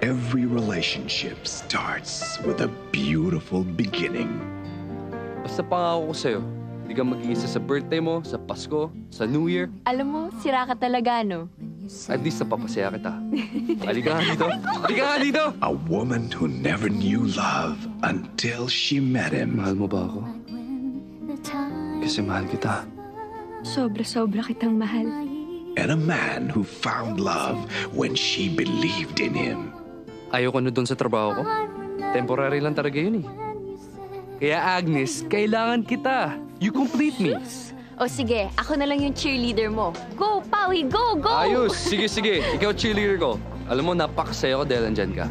Every relationship starts with a beautiful beginning. Basta pangako ko sa'yo, hindi ka mag-iisa sa birthday mo, sa Pasko, sa New Year. Alam mo, sira ka talaga, no? At least napapasaya kita. Halika nga dito. Halika nga dito! A woman who never knew love until she met him. Mahal mo ba ako? Kasi mahal kita. Sobra-sobra kitang mahal. And a man who found love when she believed in him. Ayoko na doon sa trabaho ko. Temporary lang talaga yun eh. Kaya Agnes, kailangan kita. You complete me. O sige, ako na lang yung cheerleader mo. Go, Pawi! Go, go! Ayos! Sige, sige. Ikaw cheerleader ko. Alam mo, napakasaya ko dahil andyan ka.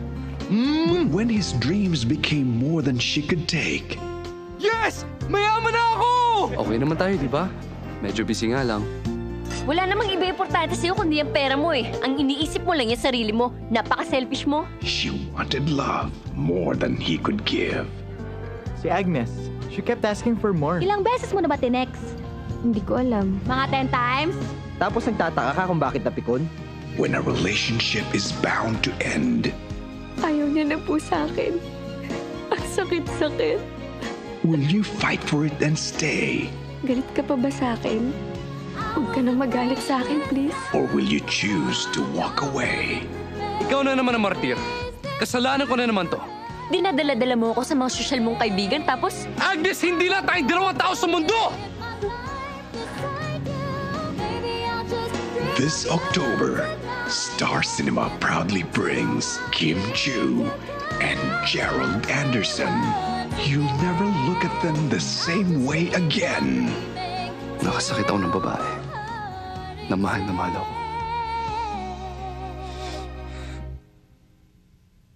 But when his dreams became more than she could take, Yes! Mayaman na ako! Okay naman tayo, di ba? Medyo busy nga lang. Wala namang iba importante sa'yo kundi ang pera mo eh. Ang iniisip mo lang yung sarili mo. Napaka-selfish mo. she wanted love more than he could give. Si Agnes, she kept asking for more. Ilang beses mo na ba tinex? Hindi ko alam. Mga 10 times? Tapos nagtataka ka kung bakit napikon? When a relationship is bound to end, Ayaw niya na po sa akin. Ang sakit-sakit. will you fight for it and stay? Galit ka pa ba sa akin? Huwag ka nang magalit sa akin, please. Or will you choose to walk away? Ikaw na naman ang martir. Kasalanan ko na naman to. Dinadala-dala mo ako sa mga sosyal mong kaibigan tapos Agnes, hindi lang tayong dalawang tao sa mundo! This October, Star Cinema proudly brings Kim Chu and Gerald Anderson. You'll never look at them the same way again. Nakasakit ako ng babae. Na mahal ako.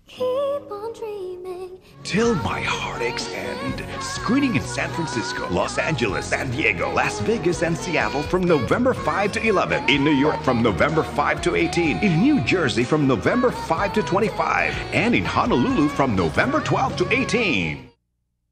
Keep on dreaming. Till My Heartaches End. Screening in San Francisco, Los Angeles, San Diego, Las Vegas, and Seattle from November 5 to 11. In New York from November 5 to 18. In New Jersey from November 5 to 25. And in Honolulu from November 12 to 18.